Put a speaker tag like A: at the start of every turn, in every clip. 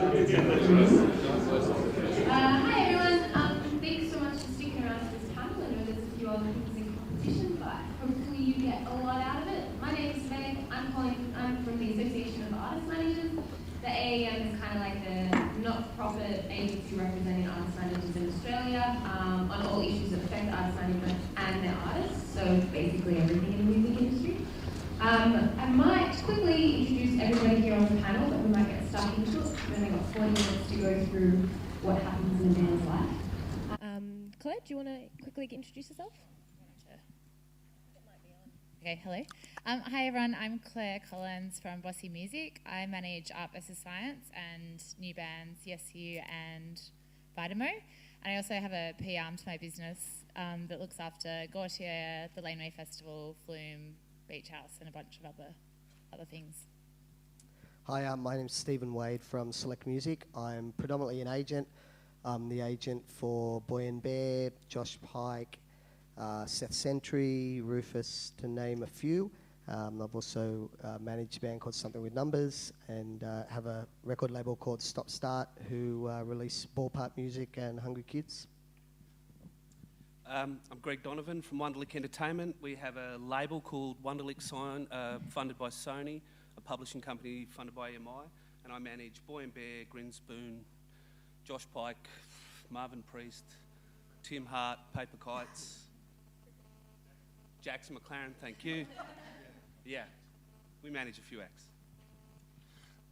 A: Hi everyone, thanks so much for sticking around for this panel. I know there's a few other things in competition, but hopefully you get a lot out of it. My name is Meg, I'm from the Association of Artist Managers. The AAM is kind of like the not-for-profit agency representing artist managers in Australia on all issues that affect artist management and their artists, so basically everything in the music industry. I might quickly introduce everybody here on the panel, but we might get stuck into it. We've only got 40 minutes to go through what happens in a band's life. Claire, do you want to quickly introduce yourself?
B: Okay, hello. Hi everyone, I'm Claire Collins from Bossy Music. I manage Art vs Science and new bands Yes You and Vitamo. And I also have a PR arm to my business that looks after Gautier, the Laneway Festival, Flume, Beach House and a bunch of other things.
C: Hi, my name's Stephen Wade from Select Music. I'm predominantly an agent. I'm the agent for Boy and Bear, Josh Pike, Seth Sentry, Rufus, to name a few. I've also managed a band called Something With Numbers and have a record label called Stop Start who release ballpark music and Hungry Kids.
D: I'm Gregg Donovan from Wonderlick Entertainment. We have a label called Wonderlick funded by Sony, a publishing company funded by EMI, and I manage Boy and Bear, Grinspoon, Josh Pike, Marvin Priest, Tim Hart, Paper Kites, Jackson McLaren, thank you. Yeah, we manage a few acts.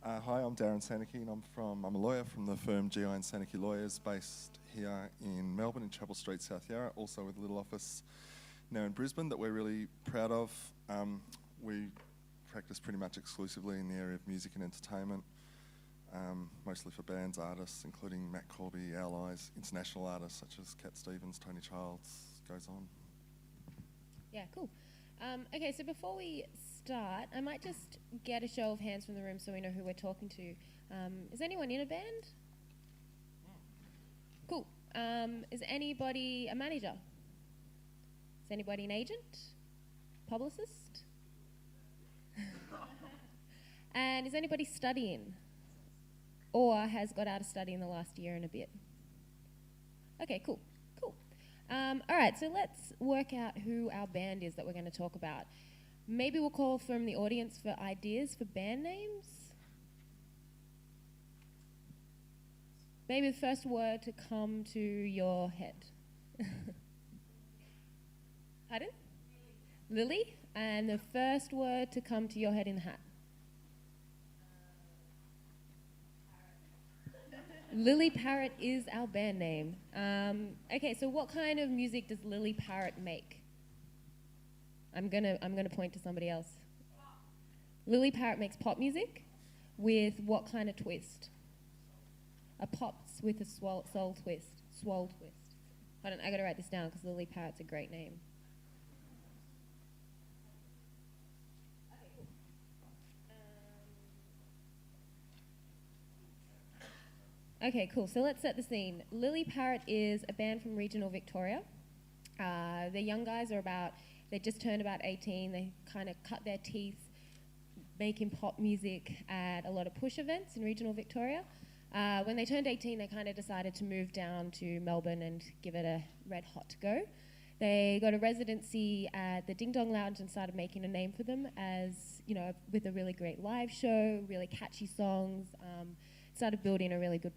E: Hi, I'm Darren Sanicki and I'm a lawyer from the firm GI and Sanicki Lawyers based here in Melbourne in Chapel Street, South Yarra, also with a little office now in Brisbane that we're really proud of. We practice pretty much exclusively in the area of music and entertainment, mostly for bands, artists, including Matt Corby, allies, international artists such as Cat Stevens, Tony Childs, goes on.
A: Yeah, cool. Okay, so before we start, I might just get a show of hands from the room so we know who we're talking to. Is anyone in a band? Cool. Is anybody a manager? Is anybody an agent? Publicist? And is anybody studying? Or has got out of study in the last year and a bit? Okay, cool. All right, so let's work out who our band is that we're going to talk about. Maybe we'll call from the audience for ideas for band names. Maybe the first word to come to your head. Pardon? Lily. And the first word to come to your head in the hat. Lily Parrot is our band name. Okay, so what kind of music does Lily Parrot make? I'm gonna point to somebody else. Lily Parrot makes pop music with what kind of twist? A pop with a soul twist. Swole twist. Hold on, I gotta write this down because Lily Parrot's a great name. Okay, cool. So let's set the scene. Lily Parrot is a band from regional Victoria. The young guys they just turned about 18. They kind of cut their teeth making pop music at a lot of push events in regional Victoria. When they turned 18, they kind of decided to move down to Melbourne and give it a red hot go. They got a residency at the Ding Dong Lounge and started making a name for them as, with a really great live show, really catchy songs, started building a really good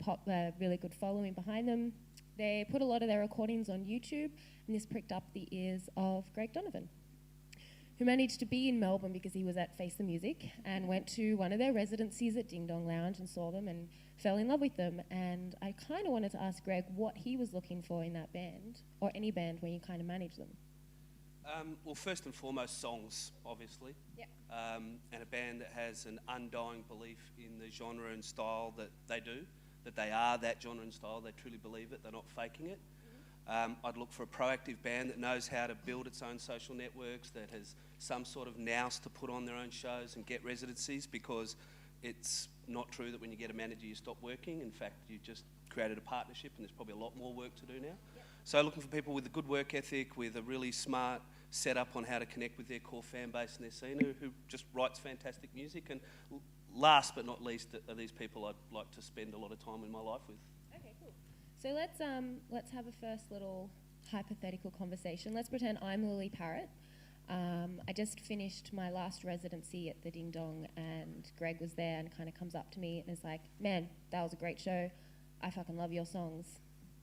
A: really good following behind them. They put a lot of their recordings on YouTube, and this pricked up the ears of Gregg Donovan, who managed to be in Melbourne because he was at Face the Music and went to one of their residencies at Ding Dong Lounge and saw them and fell in love with them. And I kind of wanted to ask Gregg what he was looking for in that band, or any band when you kind of manage them.
D: Well, first and foremost, songs, obviously.
A: Yeah.
D: And a band that has an undying belief in the genre and style that they do, that they are that genre and style, they truly believe it, they're not faking it. I'd look for a proactive band that knows how to build its own social networks, that has some sort of nous to put on their own shows and get residencies, because it's not true that when you get a manager you stop working. In fact, you just created a partnership and there's probably a lot more work to do now. Yep. So looking for people with a good work ethic, with a really smart setup on how to connect with their core fan base and their scene, who just writes fantastic music and last but not least are these people I'd like to spend a lot of time in my life with.
A: Okay, cool. So let's have a first little hypothetical conversation. Let's pretend I'm Lily Parrott. I just finished my last residency at the Ding Dong, and Gregg was there and kind of comes up to me and is like, "Man, that was a great show. I fucking love your songs."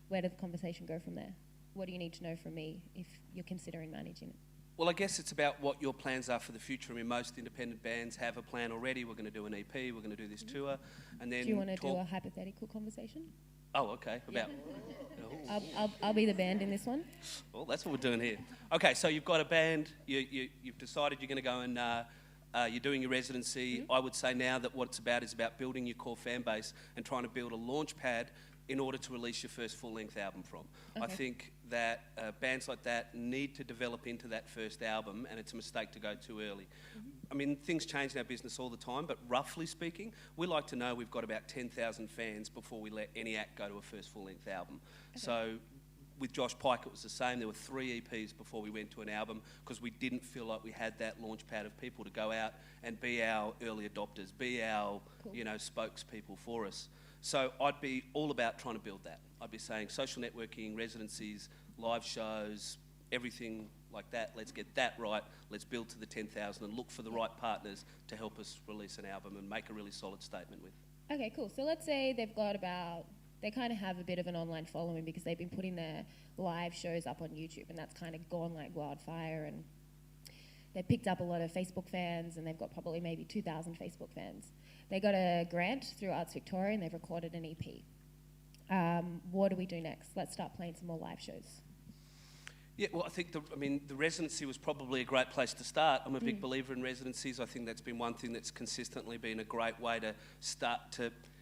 A: Where did the conversation go from there? What do you need to know from me if you're considering managing it?
D: Well, I guess it's about what your plans are for the future. I mean, most independent bands have a plan already. We're going to do an EP, we're going to do this tour, and then
A: Do you want to do a hypothetical conversation?
D: Oh, okay. About...
A: I'll be the band in this one.
D: Well, that's what we're doing here. Okay, so you've got a band. You've decided you're going to go and you're doing your residency.
A: Mm-hmm.
D: I would say now that what it's about is about building your core fan base and trying to build a launch pad in order to release your first full-length album from.
A: Okay.
D: I think that bands like that need to develop into that first album, and it's a mistake to go too early.
A: Mm-hmm.
D: I mean, things change in our business all the time, but roughly speaking, we like to know we've got about 10,000 fans before we let any act go to a first full-length album.
A: Okay.
D: So with Josh Pike, it was the same. There were 3 EPs before we went to an album because we didn't feel like we had that launch pad of people to go out and be our early adopters, be our,
A: Cool.
D: spokespeople for us. So I'd be all about trying to build that. I'd be saying social networking, residencies, live shows, everything like that. Let's get that right. Let's build to the 10,000 and look for the right partners to help us release an album and make a really solid statement with.
A: Okay, cool. So let's say they kind of have a bit of an online following because they've been putting their live shows up on YouTube, and that's kind of gone like wildfire, and they've picked up a lot of Facebook fans, and they've got probably maybe 2,000 Facebook fans. They got a grant through Arts Victoria, and they've recorded an EP. What do we do next? Let's start playing some more live shows.
D: Yeah, well, I think the residency was probably a great place to start. I'm a big believer in residencies. I think that's been one thing that's consistently been a great way to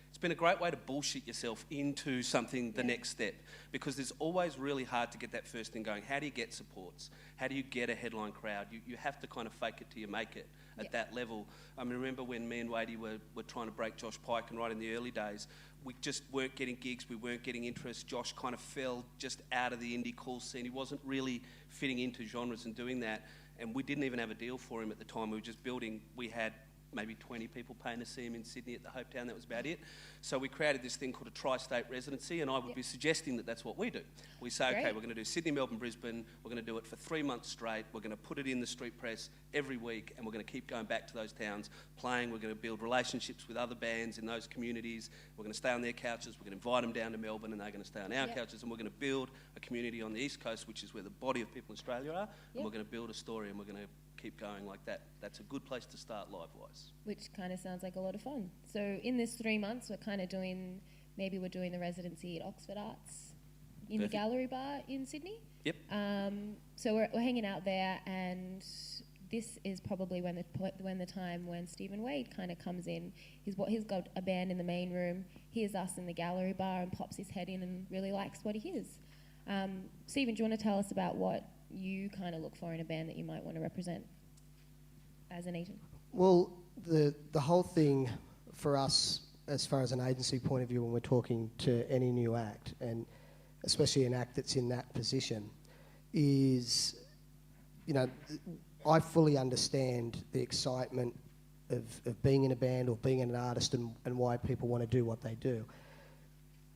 D: it's been a great way to bullshit yourself into something the next step, because it's always really hard to get that first thing going. How do you get supports? How do you get a headline crowd? You have to kind of fake it till you make it at that level. I mean, remember when me and Wadey were trying to break Josh Pike, and right in the early days, we just weren't getting gigs, we weren't getting interest. Josh kind of fell just out of the indie cool scene. He wasn't really fitting into genres and doing that, and we didn't even have a deal for him at the time. We were just building. We had maybe 20 people paying to see him in Sydney at the Hopetown. That was about it. So we created this thing called a tri-state residency, and I would be suggesting that that's what we do. We say, okay, we're going to do Sydney, Melbourne, Brisbane. We're going to do it for 3 months straight. We're going to put it in the street press every week, and we're going to keep going back to those towns, playing. We're going to build relationships with other bands in those communities. We're going to stay on their couches. We're going to invite them down to Melbourne, and they're going to stay on our couches, and we're going to build a community on the East Coast, which is where the body of people in Australia are, and we're going to build a story, and we're going to keep going like that. That's a good place to start live-wise.
A: Which kind of sounds like a lot of fun. So in this 3 months, we're kind of doing the residency at Oxford Arts in the Gallery Bar in Sydney.
D: Yep.
A: So we're hanging out there, and this is probably when the time when Stephen Wade kind of comes in. He's got a band in the main room, hears us in the Gallery Bar, and pops his head in and really likes what he hears. Stephen, do you want to tell us about what you kind of look for in a band that you might want to represent as an agent?
C: Well, the whole thing for us, as far as an agency point of view, when we're talking to any new act, and especially an act that's in that position, is, I fully understand the excitement of being in a band or being an artist and why people want to do what they do.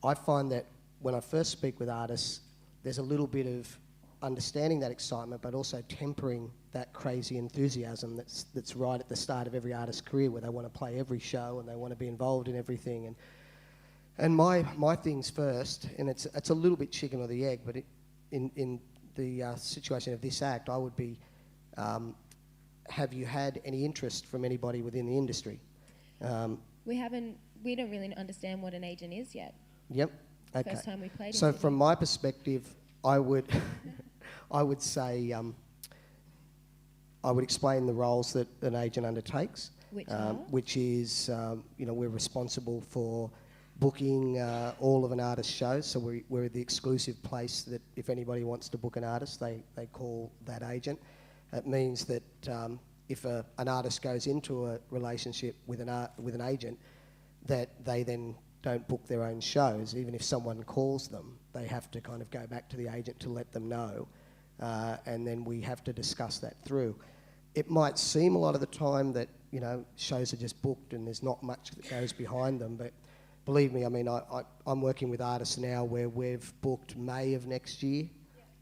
C: I find that when I first speak with artists, there's a little bit of understanding that excitement, but also tempering that crazy enthusiasm that's right at the start of every artist's career, where they want to play every show and they want to be involved in everything. And my things first, and it's a little bit chicken or the egg, but in the situation of this act, I would be, have you had any interest from anybody within the industry?
A: We don't really understand what an agent is yet.
C: Yep. Okay.
A: First time we played.
C: So from my perspective, I would say I would explain the roles that an agent undertakes, which is we're responsible for booking all of an artist's shows. So we're the exclusive place that if anybody wants to book an artist, they call that agent. It means that if an artist goes into a relationship with an agent, that they then don't book their own shows. Even if someone calls them, they have to kind of go back to the agent to let them know, and then we have to discuss that through. It might seem a lot of the time that you know, shows are just booked and there's not much that goes behind them. But believe me, I mean, I'm working with artists now where we've booked May of next year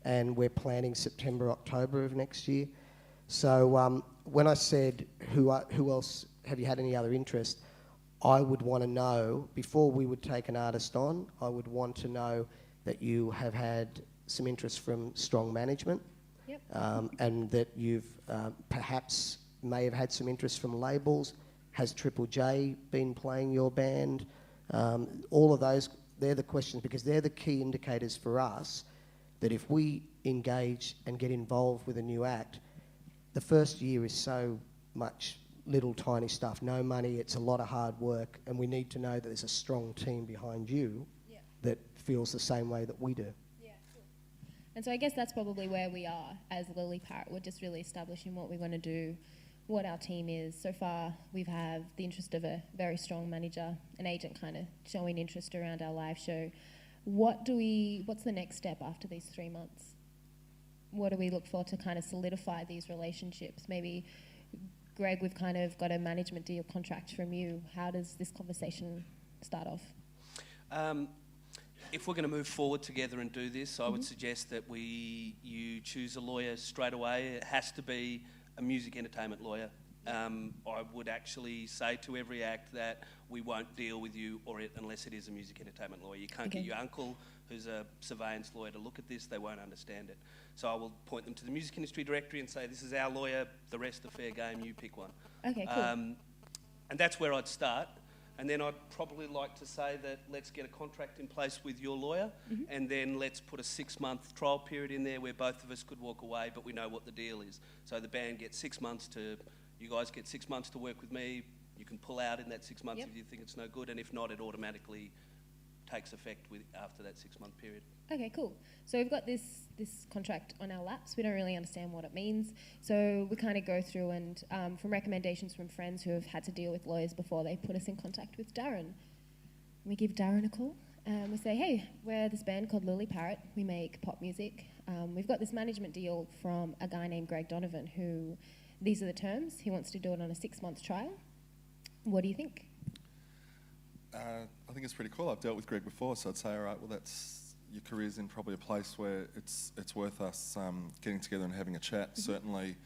C: and we're planning September, October of next year. So when I said, who else, have you had any other interest, I would want to know, before we would take an artist on, I would want to know that you have had some interest from strong management.
A: Yep.
C: And that you've perhaps may have had some interest from labels. Has Triple J been playing your band? All of those, they're the questions, because they're the key indicators for us that if we engage and get involved with a new act, the first year is so much little tiny stuff, no money, it's a lot of hard work, and we need to know that there's a strong team behind you that feels the same way that we do.
A: And so I guess that's probably where we are as Lily Parrot. We're just really establishing what we want to do, what our team is. So far, we've had the interest of a very strong manager, an agent kind of showing interest around our live show. What's the next step after these 3 months? What do we look for to kind of solidify these relationships? Maybe, Gregg, we've kind of got a management deal contract from you. How does this conversation start off?
D: If we're going to move forward together and do this, I would suggest that you choose a lawyer straight away. It has to be a music entertainment lawyer. I would actually say to every act that we won't deal with you or it unless it is a music entertainment lawyer. You can't get your uncle, who's a surveillance lawyer, to look at this. They won't understand it. So I will point them to the music industry directory and say, this is our lawyer, the rest are fair game, you pick one.
A: Okay, cool.
D: And that's where I'd start. And then I'd probably like to say that let's get a contract in place with your lawyer, and then let's put a 6-month trial period in there where both of us could walk away, but we know what the deal is. So the band gets 6 months you guys get 6 months to work with me. You can pull out in that 6 months if you think it's no good, and if not, it automatically takes effect after that 6-month period.
A: Okay, cool. So we've got this contract on our laps. We don't really understand what it means. So we kind of go through and from recommendations from friends who have had to deal with lawyers before, they put us in contact with Darren. We give Darren a call and we say, hey, we're this band called Lily Parrot. We make pop music. We've got this management deal from a guy named Gregg Donovan who, these are the terms. He wants to do it on a 6-month trial. What do you think?
E: I think it's pretty cool. I've dealt with Gregg before, so I'd say, all right, well, your career's in probably a place where it's worth us getting together and having a chat. Certainly,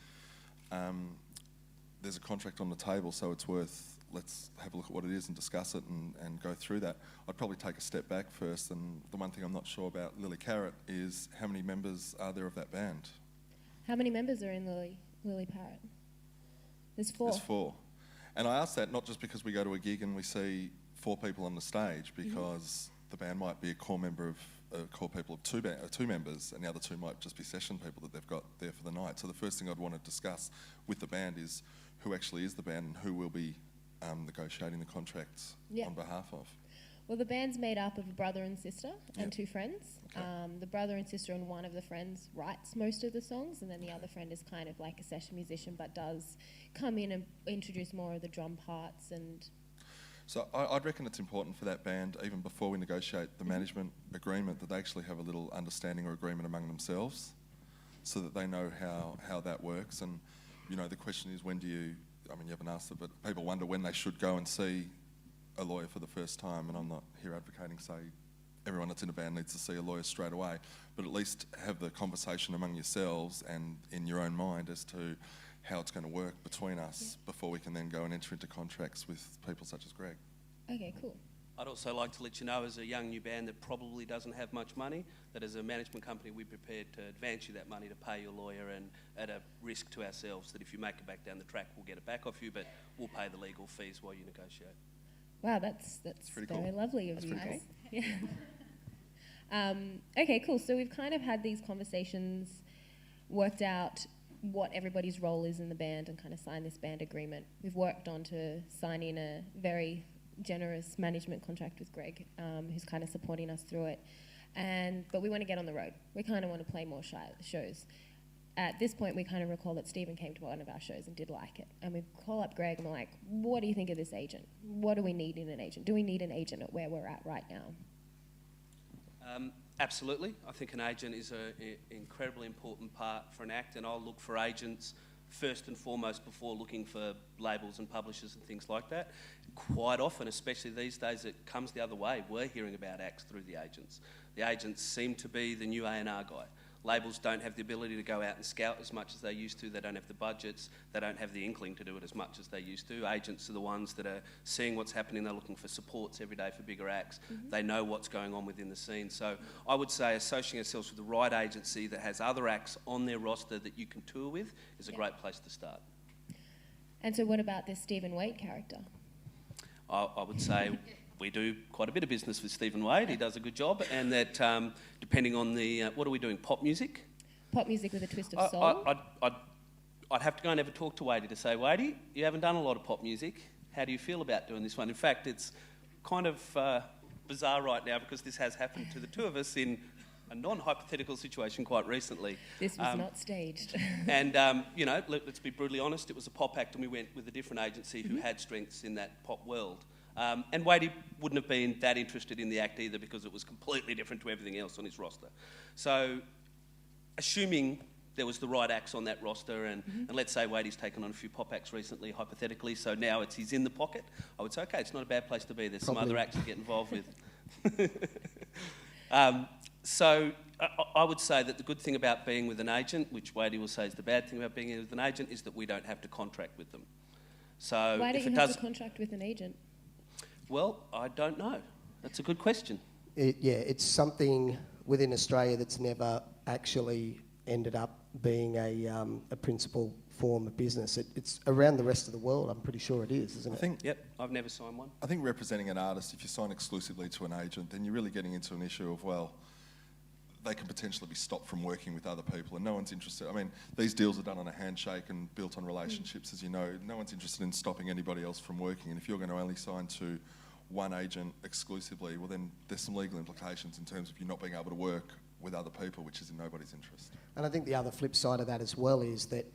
E: there's a contract on the table, so it's worth, let's have a look at what it is and discuss it and go through that. I'd probably take a step back first, and the one thing I'm not sure about Lily Parrot is how many members are there of that band?
A: How many members are in Lily Parrot? There's 4.
E: There's 4. And I ask that not just because we go to a gig and we see 4 people on the stage, because the band might be a core people of 2 members, and the other 2 might just be session people that they've got there for the night. So the first thing I'd want to discuss with the band is who actually is the band and who will be negotiating the contracts on behalf of.
A: Well, the band's made up of a brother and sister and 2 friends.
E: Okay.
A: The brother and sister and one of the friends writes most of the songs, and then the other friend is kind of like a session musician but does come in and introduce more of the drum parts. And
E: so I'd reckon it's important for that band, even before we negotiate the management agreement, that they actually have a little understanding or agreement among themselves so that they know how that works. And, you know, the question is, when do you, I mean, you haven't asked it, but people wonder when they should go and see a lawyer for the first time, and I'm not here advocating, say, everyone that's in a band needs to see a lawyer straight away, but at least have the conversation among yourselves and in your own mind as to how it's going to work between us before we can then go and enter into contracts with people such as Gregg.
A: Okay, cool.
D: I'd also like to let you know, as a young new band that probably doesn't have much money, that as a management company we're prepared to advance you that money to pay your lawyer, and at a risk to ourselves that if you make it back down the track we'll get it back off you, but we'll pay the legal fees while you negotiate.
A: Wow, that's
E: pretty
A: very
E: cool.
A: lovely of
E: That's
A: you.
E: pretty
A: Yeah. Okay, cool. So we've kind of had these conversations, worked out what everybody's role is in the band, and kind of signed this band agreement. We've worked on to sign in a very generous management contract with Gregg, who's kind of supporting us through it. But we want to get on the road. We kind of want to play more shows. At this point, we kind of recall that Stephen came to one of our shows and did like it. And we call up Gregg and we're like, what do you think of this agent? What do we need in an agent? Do we need an agent at where we're at right now?
D: Absolutely. I think an agent is an incredibly important part for an act, and I'll look for agents first and foremost before looking for labels and publishers and things like that. Quite often, especially these days, it comes the other way. We're hearing about acts through the agents. The agents seem to be the new A&R guy. Labels don't have the ability to go out and scout as much as they used to. They don't have the budgets. They don't have the inkling to do it as much as they used to. Agents are the ones that are seeing what's happening. They're looking for supports every day for bigger acts. They know what's going on within the scene. So I would say associating ourselves with the right agency that has other acts on their roster that you can tour with is a great place to start.
A: And so what about this Stephen Waite character?
D: I would say we do quite a bit of business with Stephen Wade. He does a good job, and that depending on the what are we doing? Pop music.
A: Pop music with a twist of soul.
D: I'd have to go and have a talk to Wadey to say, Wadey, you haven't done a lot of pop music. How do you feel about doing this one? In fact, it's kind of bizarre right now because this has happened to the two of us in a non-hypothetical situation quite recently.
A: This was not staged.
D: And, let's be brutally honest, it was a pop act and we went with a different agency who had strengths in that pop world. And Wadey wouldn't have been that interested in the act either because it was completely different to everything else on his roster. So, assuming there was the right acts on that roster, and let's say Wadey's taken on a few pop acts recently, hypothetically, so now he's in the pocket, I would say, okay, it's not a bad place to be. There's some other acts to get involved with. So I would say that the good thing about being with an agent, which Wadey will say is the bad thing about being with an agent, is that we don't have to contract with them. So
A: why don't
D: if
A: you
D: it
A: have
D: does,
A: to contract with an agent?
D: Well, I don't know. That's a good question.
C: It's something within Australia that's never actually ended up being a principal form of business. It's around the rest of the world, I'm pretty sure it is, isn't it?
D: Yep, I've never signed one.
E: I think representing an artist, if you sign exclusively to an agent, then you're really getting into an issue of, well, they can potentially be stopped from working with other people and no one's interested. I mean, these deals are done on a handshake and built on relationships, as you know. No one's interested in stopping anybody else from working, and if you're going to only sign to one agent exclusively, well then there's some legal implications in terms of you not being able to work with other people, which is in nobody's interest.
C: And I think the other flip side of that as well is that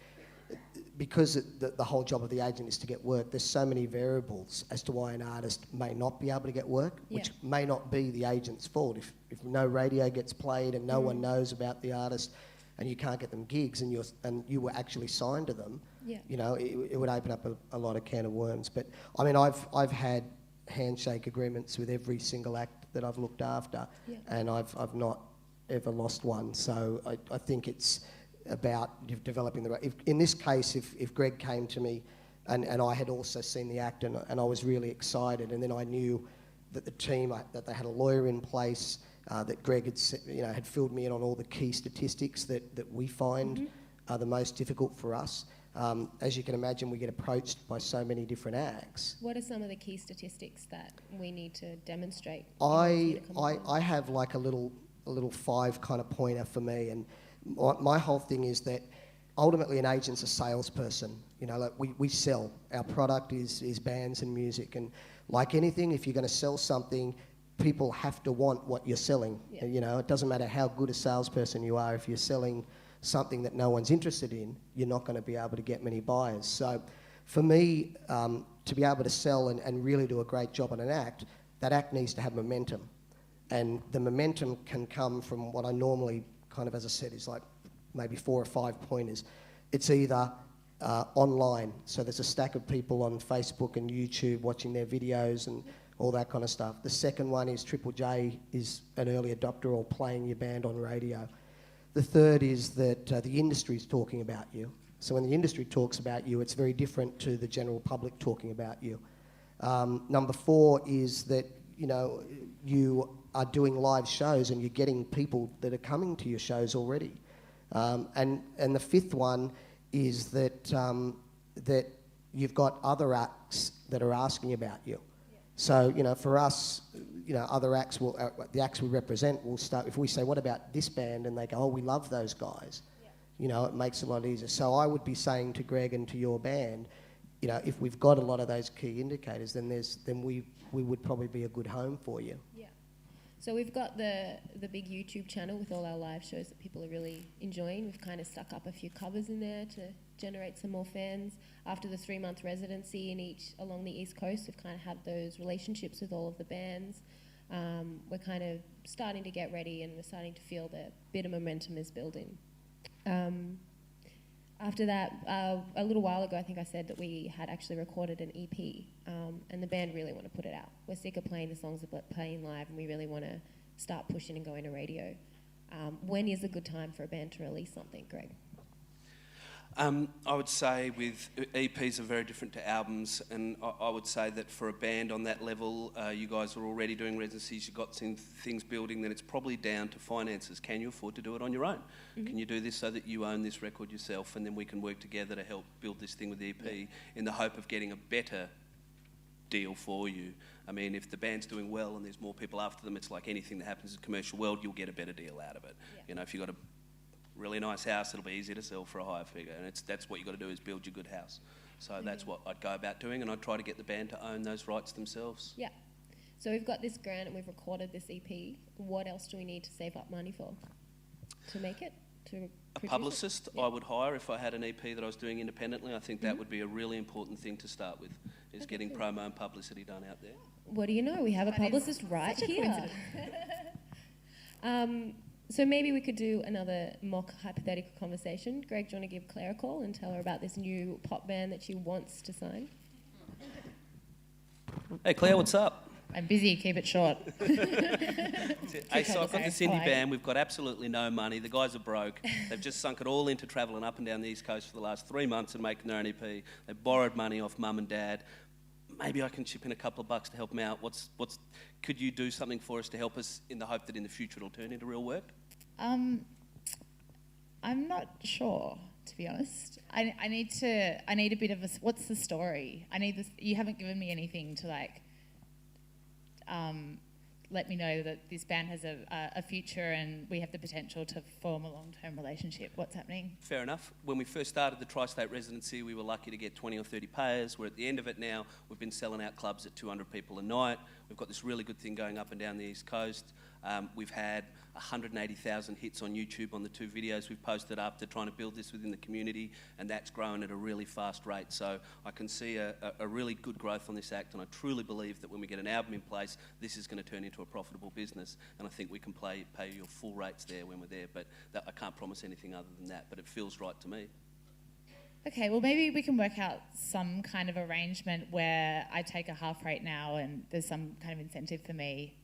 C: because the whole job of the agent is to get work, there's so many variables as to why an artist may not be able to get work, which may not be the agent's fault. If no radio gets played and no one knows about the artist and you can't get them gigs and you were actually signed to them, you know, it would open up a lot of can of worms. But I mean, I've had handshake agreements with every single act that I've looked after, and I've not ever lost one. So I think it's about developing the right. In this case, if Gregg came to me and I had also seen the act and I was really excited, and then I knew that the team, that they had a lawyer in place, that Gregg had filled me in on all the key statistics that we find are the most difficult for us. As you can imagine, we get approached by so many different acts.
A: What are some of the key statistics that we need to demonstrate?
C: I have like a little 5 kind of pointer for me, and my whole thing is that ultimately an agent's a salesperson. You know, like we sell. Our product is bands and music, and like anything, if you're going to sell something, people have to want what you're selling. You know, it doesn't matter how good a salesperson you are. If you're selling something that no one's interested in, you're not going to be able to get many buyers. So for me, to be able to sell and really do a great job on an act, that act needs to have momentum. And the momentum can come from what I normally kind of, as I said, is like maybe 4 or 5 pointers. It's either online, so there's a stack of people on Facebook and YouTube watching their videos and all that kind of stuff. The second one is Triple J is an early adopter or playing your band on radio. The third is that the industry's talking about you. So when the industry talks about you, it's very different to the general public talking about you. Number 4 is that, you know, you are doing live shows and you're getting people that are coming to your shows already. And the 5th one is that that you've got other acts that are asking about you. So, you know, for us, you know, other acts will, the acts we represent will start, if we say, what about this band? And they go, oh, we love those guys. You know, it makes it a lot easier. So I would be saying to Gregg and to your band, you know, if we've got a lot of those key indicators, then we would probably be a good home for you.
A: Yeah. So we've got the big YouTube channel with all our live shows that people are really enjoying. We've kind of stuck up a few covers in there to generate some more fans. After the 3-month residency in each along the East Coast, we've kind of had those relationships with all of the bands. We're kind of starting to get ready and we're starting to feel that a bit of momentum is building. After that, a little while ago, I think I said that we had actually recorded an EP, and the band really want to put it out. We're sick of playing the songs that we're playing live, and we really want to start pushing and going to radio. When is a good time for a band to release something, Gregg?
D: I would say with EPs are very different to albums, and I would say that for a band on that level, you guys are already doing residencies, you've got some things building, then it's probably down to finances. Can you afford to do it on your own? Mm-hmm. Can you do this so that you own this record yourself, and then we can work together to help build this thing with the EP in the hope of getting a better deal for you? I mean, if the band's doing well and there's more people after them, it's like anything that happens in the commercial world, you'll get a better deal out of it. Yeah. You know, if you've got a really nice house, it'll be easier to sell for a higher figure, and that's what you've got to do, is build your good house. So that's what I'd go about doing, and I'd try to get the band to own those rights themselves.
A: Yeah. So we've got this grant and we've recorded this EP. What else do we need to save up money for to make it?
D: A publicist I would hire if I had an EP that I was doing independently. I think that would be a really important thing to start with, is getting promo and publicity done out there.
A: What do you know? We have a publicist right here. So maybe we could do another mock hypothetical conversation. Gregg, do you want to give Claire a call and tell her about this new pop band that she wants to sign?
D: Hey Claire, what's up?
B: I'm busy, keep it short.
D: Hey, so I've got this indie band, we've got absolutely no money, the guys are broke, they've just sunk it all into travelling up and down the East Coast for the last 3 months and making their own EP. They borrowed money off mum and dad. Maybe I can chip in a couple of bucks to help them out. Could you do something for us to help us in the hope that in the future it'll turn into real work?
B: I'm not sure, to be honest. I need a bit of a, what's the story? I need this, you haven't given me anything to let me know that this band has a future and we have the potential to form a long-term relationship. What's happening?
D: Fair enough. When we first started the Tri-State residency, we were lucky to get 20 or 30 payers. We're at the end of it now. We've been selling out clubs at 200 people a night. We've got this really good thing going up and down the East Coast. We've had 180,000 hits on YouTube on the 2 videos we've posted up. They're trying to build this within the community, and that's growing at a really fast rate. So I can see a really good growth on this act, and I truly believe that when we get an album in place, this is going to turn into a profitable business, and I think we can pay your full rates there when we're there. But I can't promise anything other than that, but it feels right to me.
B: Okay, well maybe we can work out some kind of arrangement where I take a half rate now and there's some kind of incentive for me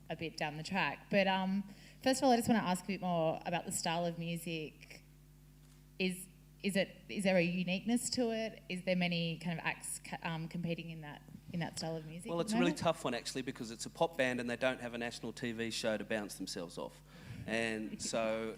B: a bit down the track. But first of all, I just want to ask a bit more about the style of music. Is there a uniqueness to it? Is there many kind of acts competing in that style of music?
D: Well, it's a really tough one actually, because it's a pop band and they don't have a national TV show to bounce themselves off, and so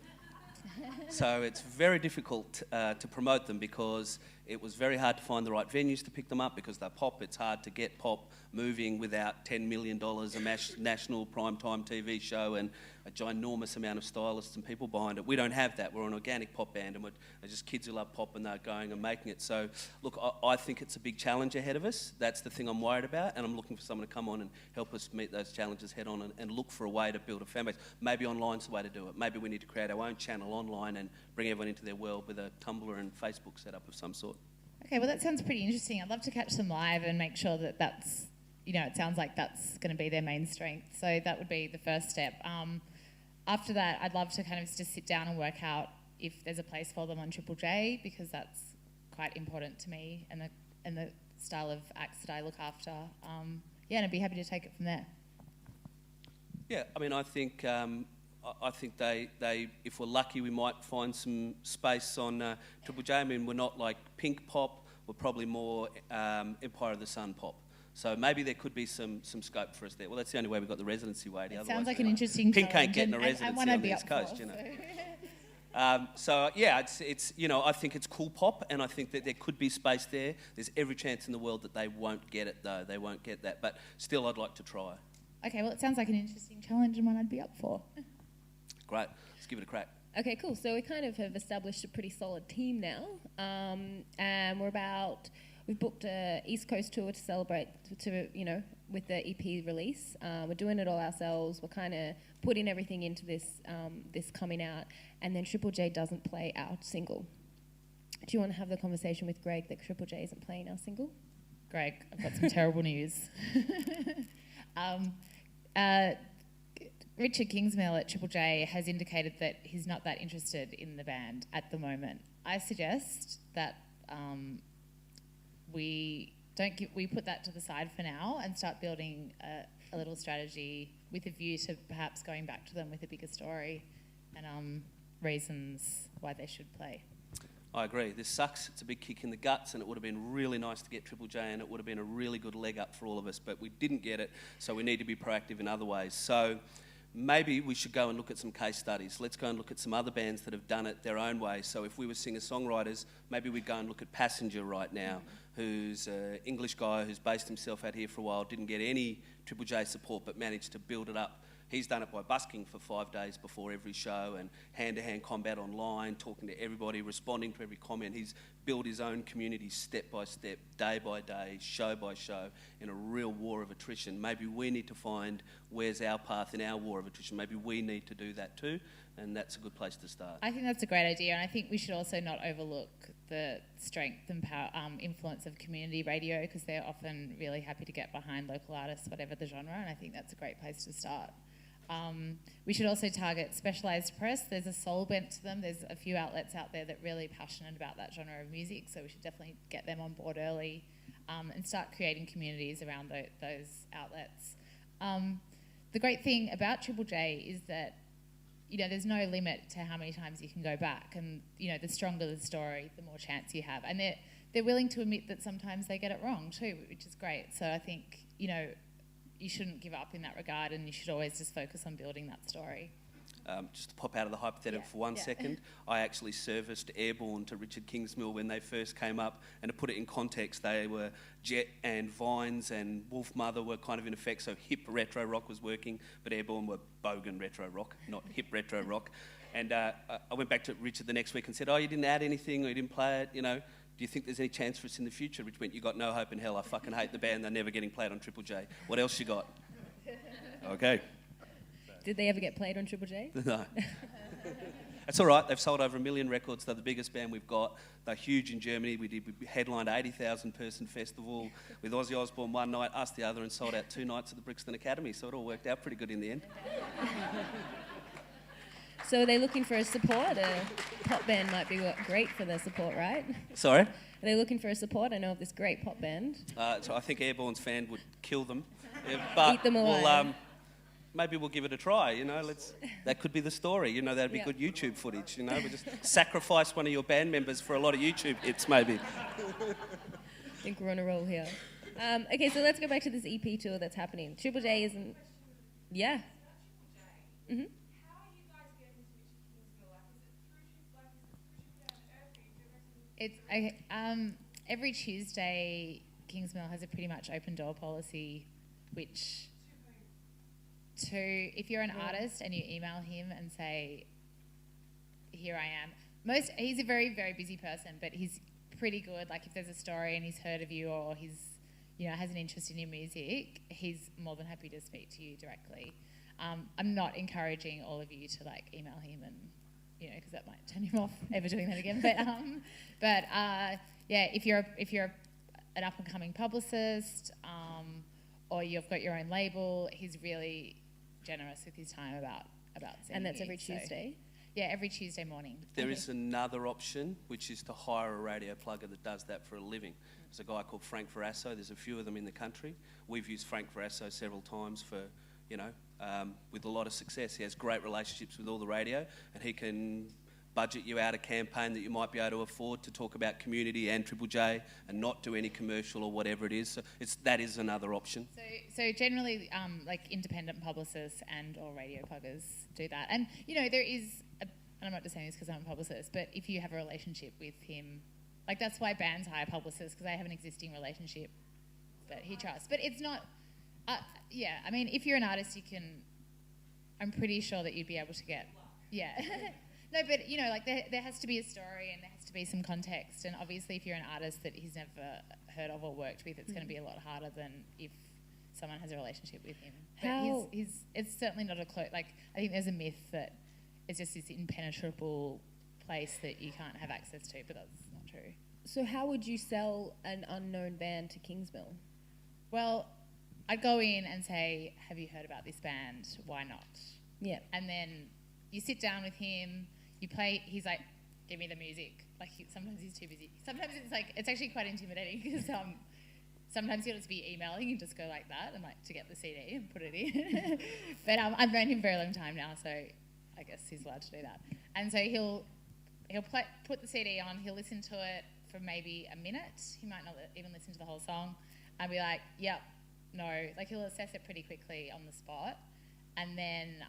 D: it's very difficult to promote them, because it was very hard to find the right venues to pick them up, because they're pop. It's hard to get pop moving without $10 million, a national primetime TV show, and a ginormous amount of stylists and people behind it. We don't have that. We're an organic pop band, and we're just kids who love pop, and they're going and making it. So, look, I think it's a big challenge ahead of us. That's the thing I'm worried about, and I'm looking for someone to come on and help us meet those challenges head on, and look for a way to build a fan base. Maybe online's the way to do it. Maybe we need to create our own channel online and bring everyone into their world with a Tumblr and Facebook setup of some sort.
B: Okay, well that sounds pretty interesting. I'd love to catch them live and make sure that that's, it sounds like that's going to be their main strength. So that would be the first step. After that, I'd love to kind of just sit down and work out if there's a place for them on Triple J, because that's quite important to me and the style of acts that I look after. And I'd be happy to take it from there.
D: Yeah, I mean, I think they if we're lucky, we might find some space on Triple J. I mean, we're not like Pink pop. We're probably more Empire of the Sun pop. So maybe there could be some scope for us there. Well, that's the only way we've got the residency waiting.
B: It sounds like an interesting
D: Pink
B: challenge.
D: ain't getting a residency on the East Coast, So yeah, it's I think it's cool pop, and I think that there could be space there. There's every chance in the world that they won't get it though. They won't get that, but still, I'd like to try.
B: Okay, well, it sounds like an interesting challenge and one I'd be up for.
D: Great, let's give it a crack.
A: Okay, cool. So we kind of have established a pretty solid team now, and we've booked an East Coast tour to celebrate, with the EP release. We're doing it all ourselves. We're kind of putting everything into this coming out, and then Triple J doesn't play our single. Do you want to have the conversation with Gregg that Triple J isn't playing our single?
B: Gregg, I've got some terrible news. Richard Kingsville at Triple J has indicated that he's not that interested in the band at the moment. I suggest that we put that to the side for now and start building a little strategy with a view to perhaps going back to them with a bigger story and reasons why they should play.
D: I agree. This sucks. It's a big kick in the guts, and it would have been really nice to get Triple J, and it would have been a really good leg up for all of us, but we didn't get it, so we need to be proactive in other ways. So maybe we should go and look at some case studies. Let's go and look at some other bands that have done it their own way. So if we were singer-songwriters, maybe we'd go and look at Passenger right now, who's an English guy who's based himself out here for a while, didn't get any Triple J support, but managed to build it up. He's done it by busking for 5 days before every show and hand-to-hand combat online, talking to everybody, responding to every comment. He's built his own community step by step, day by day, show by show, in a real war of attrition. Maybe we need to find where's our path in our war of attrition. Maybe we need to do that too, and that's a good place to start.
B: I think that's a great idea, and I think we should also not overlook the strength and power, influence of community radio, because they're often really happy to get behind local artists, whatever the genre, and I think that's a great place to start. We should also target specialised press. There's a soul bent to them. There's a few outlets out there that are really passionate about that genre of music, so we should definitely get them on board early and start creating communities around those outlets. The great thing about Triple J is that, you know, there's no limit to how many times you can go back, and, you know, the stronger the story, the more chance you have. And they're willing to admit that sometimes they get it wrong too, which is great. So I think, you know, you shouldn't give up in that regard, and you should always just focus on building that story.
D: Just to pop out of the hypothetical for one second, I actually serviced Airborne to Richard Kingsville when they first came up, and to put it in context, they were Jet and Vines and Wolf Mother were kind of in effect, so hip retro rock was working, but Airborne were bogan retro rock, not hip retro rock. And I went back to Richard the next week and said, oh, you didn't add anything, or you didn't play it, you know. Do you think there's any chance for us in the future? Which went, you got no hope in hell. I fucking hate the band. They're never getting played on Triple J. What else you got? Okay.
A: Did they ever get played on Triple J?
D: No. That's all right. They've sold over 1 million records. They're the biggest band we've got. They're huge in Germany. We headlined 80,000 person festival with Ozzy Osbourne one night, us the other, and sold out 2 nights at the Brixton Academy. So it all worked out pretty good in the end.
A: So are they looking for a support? A pop band might be great for their support, right?
D: Sorry?
A: Are they looking for a support? I know of this great pop band.
D: So I think Airborne's fan would kill them. But
A: eat them alive.
D: Maybe we'll give it a try, you know. That could be the story, you know. That'd be good YouTube footage, you know. We just sacrifice one of your band members for a lot of YouTube hits, maybe.
A: I think we're on a roll here. Okay, so let's go back to this EP tour that's happening. Triple J isn't... Yeah. Mm-hmm.
B: It's every Tuesday, Kingsville has a pretty much open door policy, which if you're an artist and you email him and say, here I am. He's a very, very busy person, but he's pretty good. Like if there's a story and he's heard of you or he's, you know, has an interest in your music, he's more than happy to speak to you directly. I'm not encouraging all of you to like email him and, you know, because that might turn him off ever doing that again. But yeah, if you're an up and coming publicist, or you've got your own label, he's really generous with his time about seeing
A: And that's
B: you,
A: every Tuesday?
B: Yeah, every Tuesday morning.
D: There is another option, which is to hire a radio plugger that does that for a living. There's a guy called Frank Verasso. There's a few of them in the country. We've used Frank Verasso several times for, you know, with a lot of success. He has great relationships with all the radio, and he can budget you out a campaign that you might be able to afford to talk about community and Triple J and not do any commercial or whatever it is. So that is another option.
B: So generally, like independent publicists and or radio pluggers do that. And, you know, there is, and I'm not just saying this because I'm a publicist, but if you have a relationship with him, like that's why bands hire publicists, because they have an existing relationship that he trusts. But it's not, yeah, I mean, if you're an artist, you can, I'm pretty sure that you'd be able to get, yeah. No, but, you know, like there has to be a story and there has to be some context. And obviously if you're an artist that he's never heard of or worked with, it's going to be a lot harder than if someone has a relationship with him. But it's certainly not a like, I think there's a myth that it's just this impenetrable place that you can't have access to, but that's not true.
A: So how would you sell an unknown band to Kingsville?
B: Well, I'd go in and say, have you heard about this band? Why not?
A: Yeah.
B: And then you sit down with him, you play, he's like, give me the music. Like, sometimes he's too busy. Sometimes it's like, it's actually quite intimidating because sometimes he'll just be emailing and just go like that and like to get the CD and put it in. But I've known him for a long time now, so I guess he's allowed to do that. And so he'll put the CD on, he'll listen to it for maybe a minute. He might not even listen to the whole song. I'll be like, yep, no. Like, he'll assess it pretty quickly on the spot. And then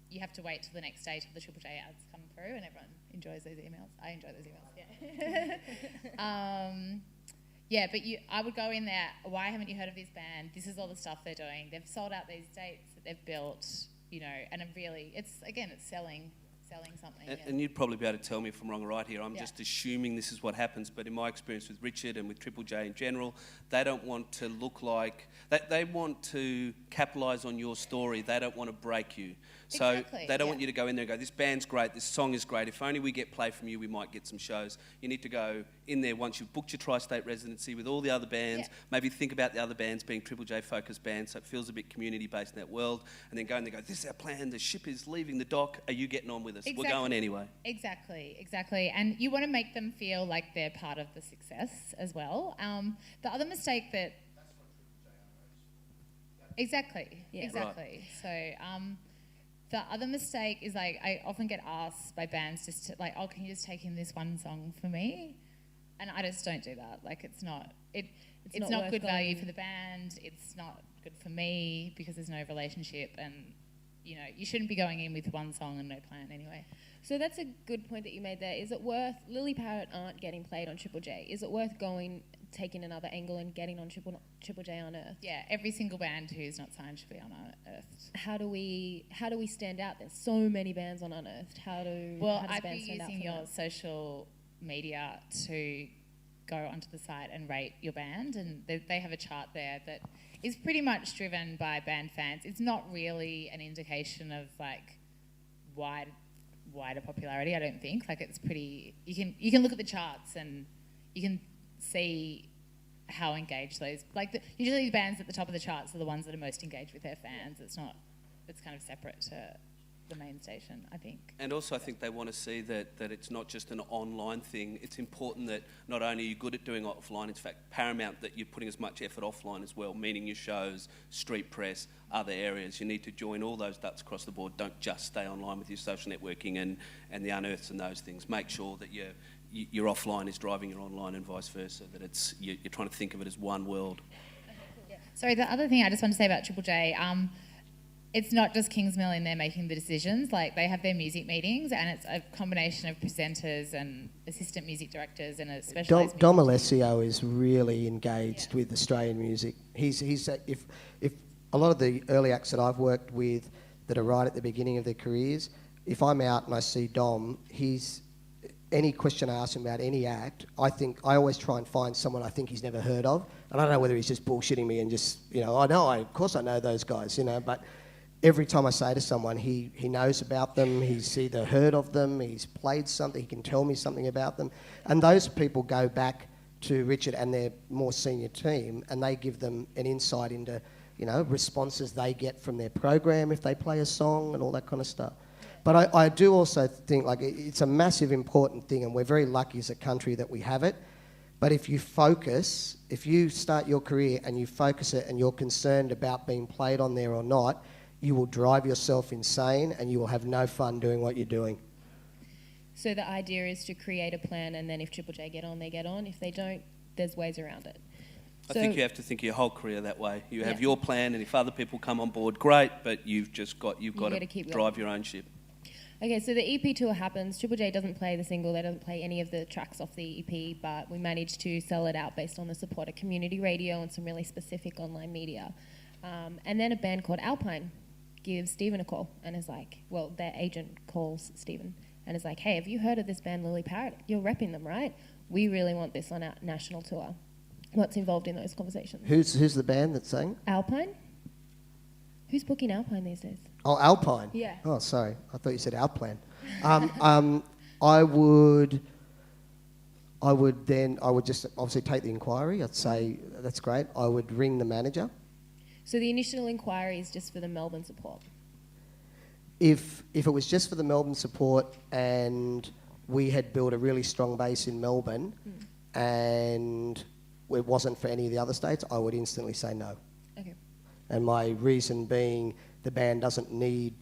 B: you have to wait till the next day till the Triple J ads come through, and everyone enjoys those emails. I enjoy those emails, yeah. Yeah, but I would go in there, why haven't you heard of this band? This is all the stuff they're doing. They've sold out these dates that they've built, you know, and it's selling something.
D: And you'd probably be able to tell me if I'm wrong or right here. I'm
B: Yeah.
D: just assuming this is what happens, but in my experience with Richard and with Triple J in general, they don't want to look like... They want to capitalise on your story. They don't want to break you. So
B: Exactly,
D: they don't
B: yeah.
D: want you to go in there and go, this band's great, this song is great. If only we get play from you, we might get some shows. You need to go in there once you've booked your tri-state residency with all the other bands,
B: Yeah.
D: maybe think about the other bands being Triple J focused bands, so it feels a bit community-based in that world, and then go and they go, this is our plan, the ship is leaving the dock, are you getting on with us?
B: Exactly.
D: We're going anyway.
B: Exactly. And you want to make them feel like they're part of the success as well. The other mistake that... Exactly.
D: Right.
B: So the other mistake is, like, I often get asked by bands just to, like, oh, can you just take in this one song for me? And I just don't do that. Like, it's not
A: not
B: good
A: worth
B: value
A: going.
B: for the band. It's not good for me because there's no relationship, and, you know, you shouldn't be going in with one song and no plan anyway.
A: So that's a good point that you made there. Is it worth... Lily Parrot aren't getting played on Triple J. Is it worth taking another angle and getting on Triple J Unearthed?
B: Yeah, every single band who's not signed should be on Unearthed.
A: How do we stand out? There's so many bands on Unearthed. How does
B: I'd
A: bands
B: be
A: stand out
B: using
A: from
B: your
A: that?
B: social media to go onto the site and rate your band, and they have a chart there that is pretty much driven by band fans. It's not really an indication of, like, wider popularity, I don't think. Like, it's pretty... You can look at the charts and you can see how engaged those... Like, usually the bands at the top of the charts are the ones that are most engaged with their fans. It's kind of separate to the main station, I think.
D: And also I think they want to see that it's not just an online thing. It's important that not only are you good at doing offline, it's in fact paramount that you're putting as much effort offline as well, meaning your shows, street press, other areas. You need to join all those ducks across the board. Don't just stay online with your social networking and the unearths and those things. Make sure that your offline is driving your online and vice versa, that you're trying to think of it as one world.
B: Sorry, the other thing I just want to say about Triple J, it's not just Kingsville in there making the decisions. Like, they have their music meetings, and it's a combination of presenters and assistant music directors and a specialised...
C: Dom Alessio is really engaged with Australian music. He's if a lot of the early acts that I've worked with that are right at the beginning of their careers, if I'm out and I see Dom, any question I ask him about any act, I always try and find someone I think he's never heard of. And I don't know whether he's just bullshitting me and just, you know, of course I know those guys, you know, but every time I say to someone, he knows about them, he's either heard of them, he's played something, he can tell me something about them. And those people go back to Richard and their more senior team, and they give them an insight into, you know, responses they get from their program if they play a song and all that kind of stuff. But I do also think, like, it's a massive important thing, and we're very lucky as a country that we have it. But if you start your career and you focus it and you're concerned about being played on there or not, you will drive yourself insane and you will have no fun doing what you're doing.
A: So the idea is to create a plan, and then if Triple J get on, they get on. If they don't, there's ways around it.
D: I think you have to think of your whole career that way. You have your plan, and if other people come on board, great, but you've got to drive your own ship.
A: Okay, so the EP tour happens. Triple J doesn't play the single. They don't play any of the tracks off the EP, but we managed to sell it out based on the support of community radio and some really specific online media. And then a band called Alpine gives Stephen a call and is like, well, their agent calls Stephen and is like, hey, have you heard of this band Lily Parrot? You're repping them, right? We really want this on our national tour. What's involved in those conversations?
C: Who's the band that's saying?
A: Alpine? Who's booking Alpine these days?
C: Oh, Alpine?
A: Yeah.
C: Oh, sorry. I thought you said Outplan. I would just obviously take the inquiry. I'd say, that's great. I would ring the manager.
A: So the initial inquiry is just for the Melbourne support?
C: if it was just for the Melbourne support and we had built a really strong base in Melbourne and it wasn't for any of the other states, I would instantly say no.
A: Okay.
C: And my reason being the band doesn't need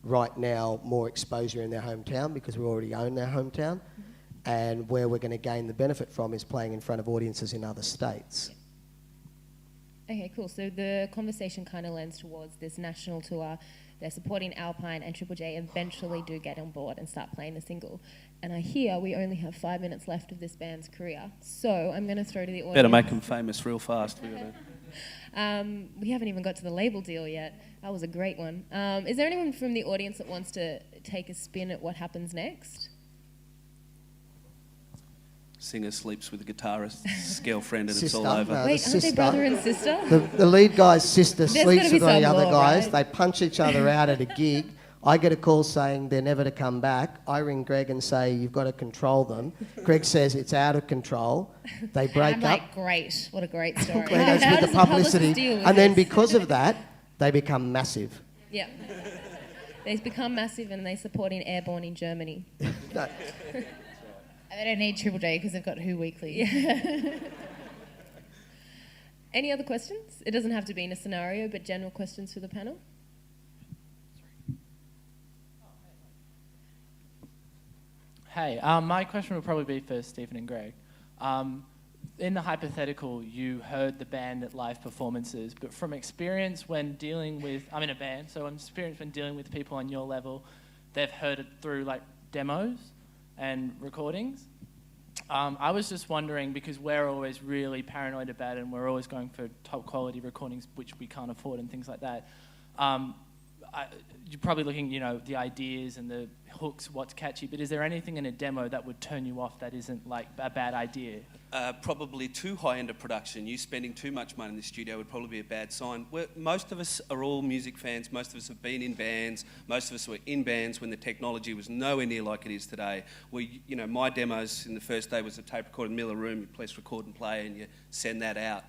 C: right now more exposure in their hometown because we already own their hometown. And where we're going to gain the benefit from is playing in front of audiences in other states.
A: Okay, cool. So the conversation kind of lends towards this national tour. They're supporting Alpine, and Triple J eventually do get on board and start playing the single. And I hear we only have 5 minutes left of this band's career. So I'm going to throw to the audience.
D: Better make them famous real fast.
A: We haven't even got to the label deal yet. That was a great one. Is there anyone from the audience that wants to take a spin at what happens next?
D: Singer sleeps with the guitarist's girlfriend and
C: Sister,
D: it's all over.
C: no,
A: Wait, aren't they brother and sister?
C: The lead guy's sister
A: There's
C: sleeps
A: gotta be
C: with one of the
A: some
C: other
A: law,
C: guys.
A: right?
C: They punch each other out at a gig. I get a call saying they're never to come back. I ring Gregg and say, you've got to control them. Gregg says it's out of control. They break
A: I'm
C: up.
A: like, great. What a great story.
C: Gregg goes
A: How
C: with
A: does
C: the publicity.
A: deal with
C: And then
A: this?
C: because of that, they become massive.
A: Yeah. They become massive and they're supporting Airborne in Germany.
C: No.
B: And they don't need Triple J because they've got Who Weekly.
A: Any other questions? It doesn't have to be in a scenario, but general questions for the panel.
F: Hey, my question would probably be for Stephen and Gregg. In the hypothetical, you heard the band at live performances, but from experience when dealing with, I'm in a band, so I'm experienced when dealing with people on your level, they've heard it through like demos and recordings. I was just wondering, because we're always really paranoid about it and we're always going for top quality recordings, which we can't afford and things like that. You're probably looking, the ideas and the hooks, what's catchy, but is there anything in a demo that would turn you off that isn't like a bad idea?
D: Probably too high end of production. You spending too much money in the studio would probably be a bad sign. Most of us are all music fans. Most of us have been in bands. Most of us were in bands when the technology was nowhere near like it is today. My demos in the first day was a tape recorder in the middle of the room. You press record and play and you send that out.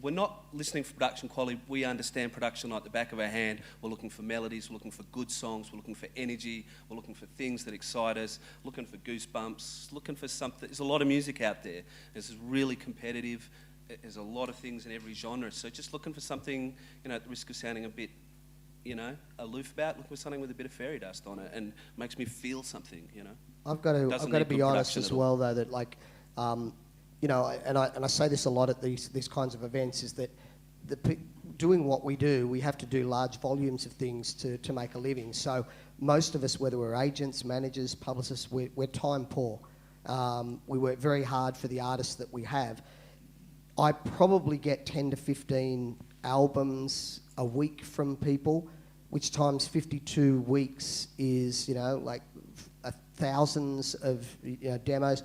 D: We're not listening for production quality. We understand production like the back of our hand. We're looking for melodies. We're looking for good songs. We're looking for energy. We're looking for things that excite us. Looking for goosebumps. Looking for something. There's a lot of music out there. This is really competitive. There's a lot of things in every genre. So just looking for something, at the risk of sounding a bit, aloof about, looking for something with a bit of fairy dust on it and makes me feel something,
C: I've got to be honest as well, though, that and I say this a lot at these kinds of events, is that doing what we do, we have to do large volumes of things to make a living. So most of us, whether we're agents, managers, publicists, we're time poor. We work very hard for the artists that we have. I probably get 10 to 15 albums a week from people, which times 52 weeks is, thousands of demos.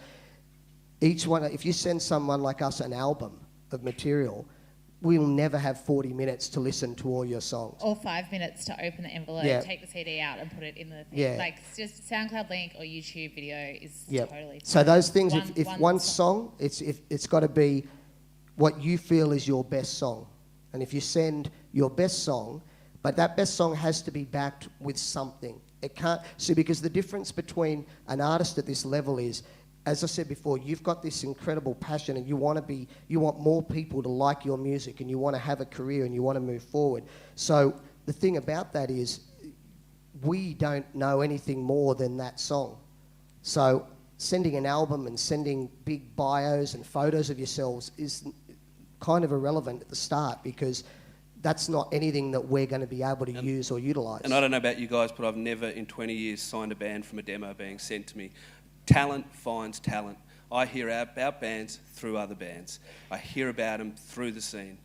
C: Each one, if you send someone like us an album of material, we'll never have 40 minutes to listen to all your songs.
B: Or 5 minutes to open the envelope, take the CD out and put it in the thing.
C: Yeah.
B: Like, it's just SoundCloud link or YouTube video is totally fine.
C: So those things, if one song, it's got to be what you feel is your best song. And if you send your best song, but that best song has to be backed with something. It can't, because the difference between an artist at this level is, as I said before, you've got this incredible passion and you want more people to like your music and you want to have a career and you want to move forward. So the thing about that is we don't know anything more than that song. So sending an album and sending big bios and photos of yourselves is kind of irrelevant at the start, because that's not anything that we're going to be able to use or utilise.
D: And I don't know about you guys, but I've never in 20 years signed a band from a demo being sent to me. Talent finds talent. I hear about bands through other bands. I hear about them through the scene.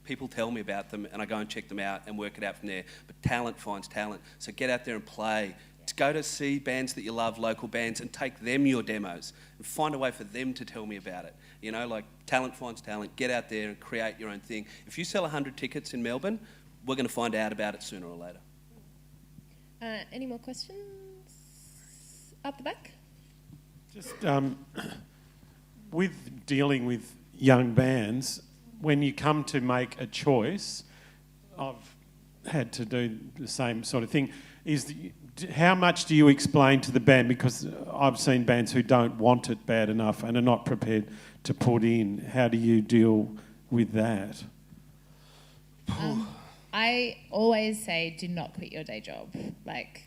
D: People tell me about them and I go and check them out and work it out from there. But talent finds talent. So get out there and play. Go to see bands that you love, local bands, and take them your demos and find a way for them to tell me about it. Talent finds talent. Get out there and create your own thing. If you sell 100 tickets in Melbourne, we're going to find out about it sooner or later.
A: Any more questions? Up the back.
G: Just with dealing with young bands, when you come to make a choice, I've had to do the same sort of thing. how much do you explain to the band? Because I've seen bands who don't want it bad enough and are not prepared to put in. How do you deal with that?
B: I always say, do not quit your day job. Like,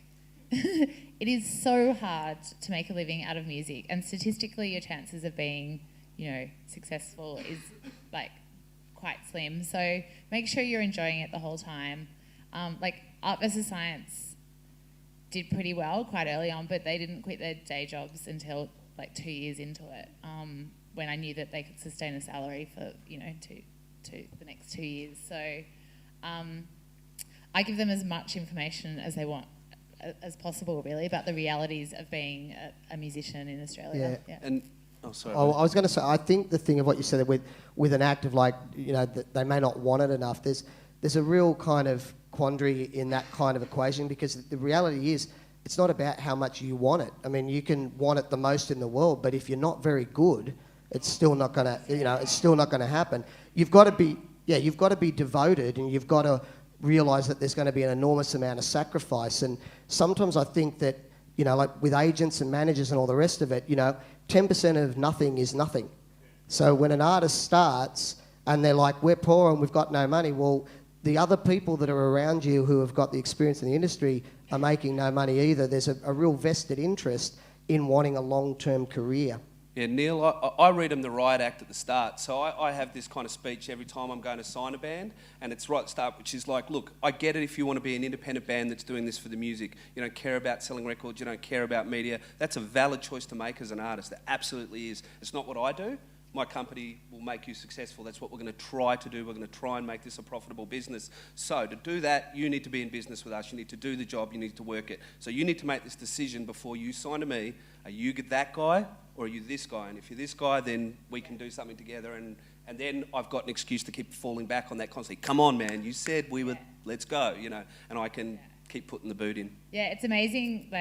B: it is so hard to make a living out of music, and statistically, your chances of being, successful is like quite slim. So make sure you're enjoying it the whole time. Art versus Science did pretty well quite early on, but they didn't quit their day jobs until like 2 years into it, when I knew that they could sustain a salary for to the next 2 years. So I give them as much information as they want as possible, really, about the realities of being a musician in Australia.
C: Yeah.
D: And sorry.
C: I was going to say, I think the thing of what you said with an act of that they may not want it enough. There's a real kind of quandary in that kind of equation, because the reality is it's not about how much you want it. I mean, you can want it the most in the world, but if you're not very good, it's still not going to, it's still not going to happen. You've got to be devoted, and you've got to realise that there's going to be an enormous amount of sacrifice. And sometimes I think that, like with agents and managers and all the rest of it, 10% of nothing is nothing. So when an artist starts and they're like, we're poor and we've got no money, well, the other people that are around you who have got the experience in the industry are making no money either. There's a real vested interest in wanting a long-term career.
D: Yeah, Neil, I read them the riot act at the start. So I have this kind of speech every time I'm going to sign a band, and it's right at the start, which is like, look, I get it if you want to be an independent band that's doing this for the music. You don't care about selling records, you don't care about media. That's a valid choice to make as an artist. It absolutely is. It's not what I do. My company will make you successful. That's what we're going to try to do. We're going to try and make this a profitable business. So to do that, you need to be in business with us. You need to do the job. You need to work it. So you need to make this decision before you sign to me. Are you that guy, or are you this guy? And if you're this guy, then we can do something together. And then I've got an excuse to keep falling back on that constantly. Come on, man. You said we would. Let's go. And I can keep putting the boot in.
B: Yeah, it's amazing,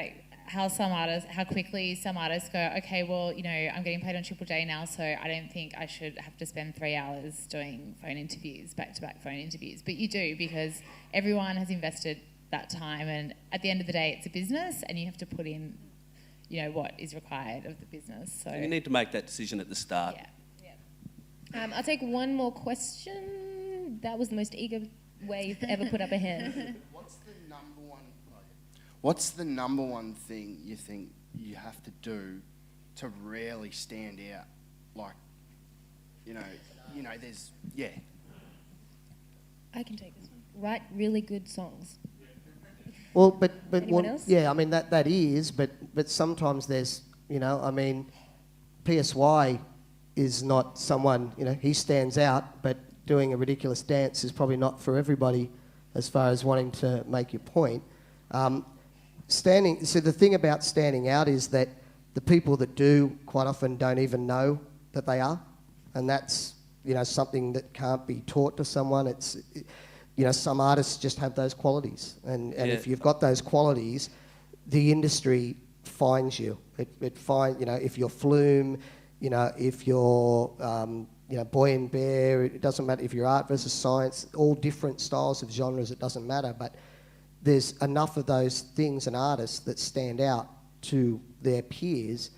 B: how quickly some artists go, okay, well, I'm getting paid on Triple J now, so I don't think I should have to spend 3 hours doing phone interviews, back-to-back phone interviews. But you do, because everyone has invested that time, and at the end of the day, it's a business, and you have to put in, what is required of the business. So
D: you need to make that decision at the start.
B: Yeah.
A: I'll take one more question. That was the most eager way you've ever put up a hand.
H: What's the number one thing you think you have to do to really stand out?
A: I can take this one. Write really good songs.
C: Well, but
A: Anyone else?
C: Yeah, I mean that is, but sometimes there's, PSY is not someone, he stands out, but doing a ridiculous dance is probably not for everybody as far as wanting to make your point. So the thing about standing out is that the people that do quite often don't even know that they are, and that's something that can't be taught to someone. It's some artists just have those qualities, and if you've got those qualities, the industry finds you. It finds if you're Flume, if you're Boy and Bear. It doesn't matter if you're Art versus Science. All different styles of genres. It doesn't matter, but there's enough of those things and artists that stand out to their peers,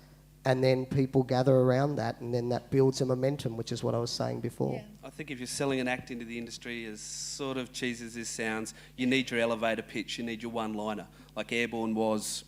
C: and then people gather around that, and then that builds a momentum, which is what I was saying before.
A: Yeah.
D: I think if you're selling an act into the industry, as sort of cheesy as this sounds, you need your elevator pitch, you need your one-liner. Like Airborne was,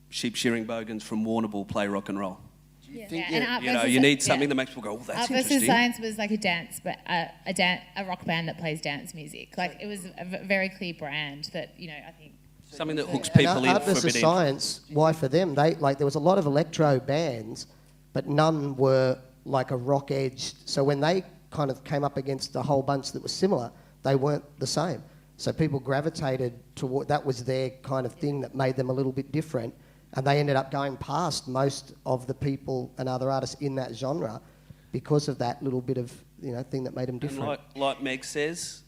D: sheep shearing bogans from Warrnambool play rock and roll. You need something that makes people go, oh, that's
B: interesting. Art versus Science was like a dance, but a rock band that plays dance music. Like, it was a very clear brand that, I think...
D: Something that hooks people in
C: Art
D: for a
C: versus
D: bit.
C: Science, why for them? There was a lot of electro bands, but none were like a rock edged. So when they kind of came up against a whole bunch that was similar, they weren't the same. So people gravitated toward, that was their kind of thing that made them a little bit different. And they ended up going past most of the people and other artists in that genre because of that little bit of thing that made them different.
D: And like Meg says,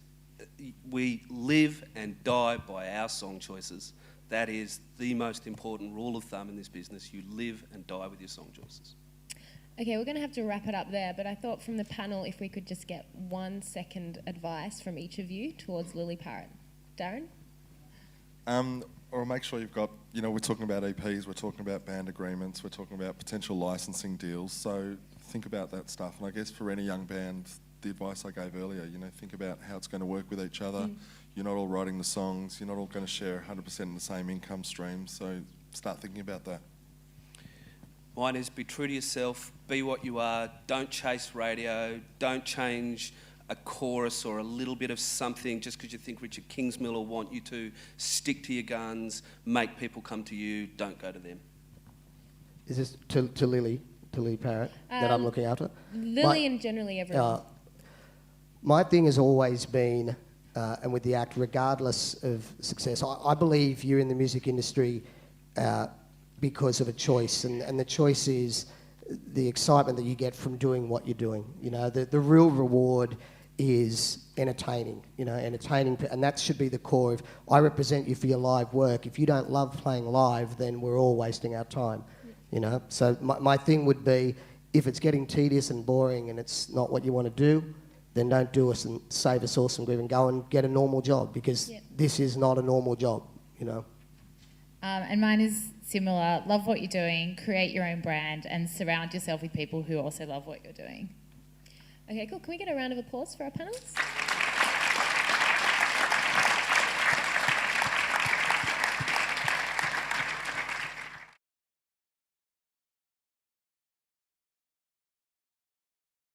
D: we live and die by our song choices. That is the most important rule of thumb in this business. You live and die with your song choices.
A: Okay, we're going to have to wrap it up there, but I thought from the panel if we could just get 1 second advice from each of you towards Lily Parrott. Darren?
E: Or make sure you've got, we're talking about EPs, we're talking about band agreements, we're talking about potential licensing deals. So think about that stuff. And I guess for any young band, the advice I gave earlier, think about how it's going to work with each other. You're not all writing the songs, you're not all going to share 100% in the same income stream. So start thinking about that.
D: Mine is be true to yourself, be what you are, don't chase radio, don't change a chorus or a little bit of something just because you think Richard Kingsmill will want you to. Stick to your guns, make people come to you, don't go to them.
C: Is this to Lily Parrott that I'm looking after?
A: Lily and generally everyone.
C: My thing has always been, and with the act, regardless of success, I believe you're in the music industry because of a choice, and the choice is the excitement that you get from doing what you're doing. The real reward is entertaining, and that should be the core of, I represent you for your live work. If you don't love playing live, then we're all wasting our time, So my thing would be, if it's getting tedious and boring and it's not what you want to do, then don't do us and save us all some grief and go and get a normal job, because this is not a normal job,
B: And mine is similar. Love what you're doing, create your own brand, and surround yourself with people who also love what you're doing.
A: Okay, cool. Can we get a round of applause for our panellists?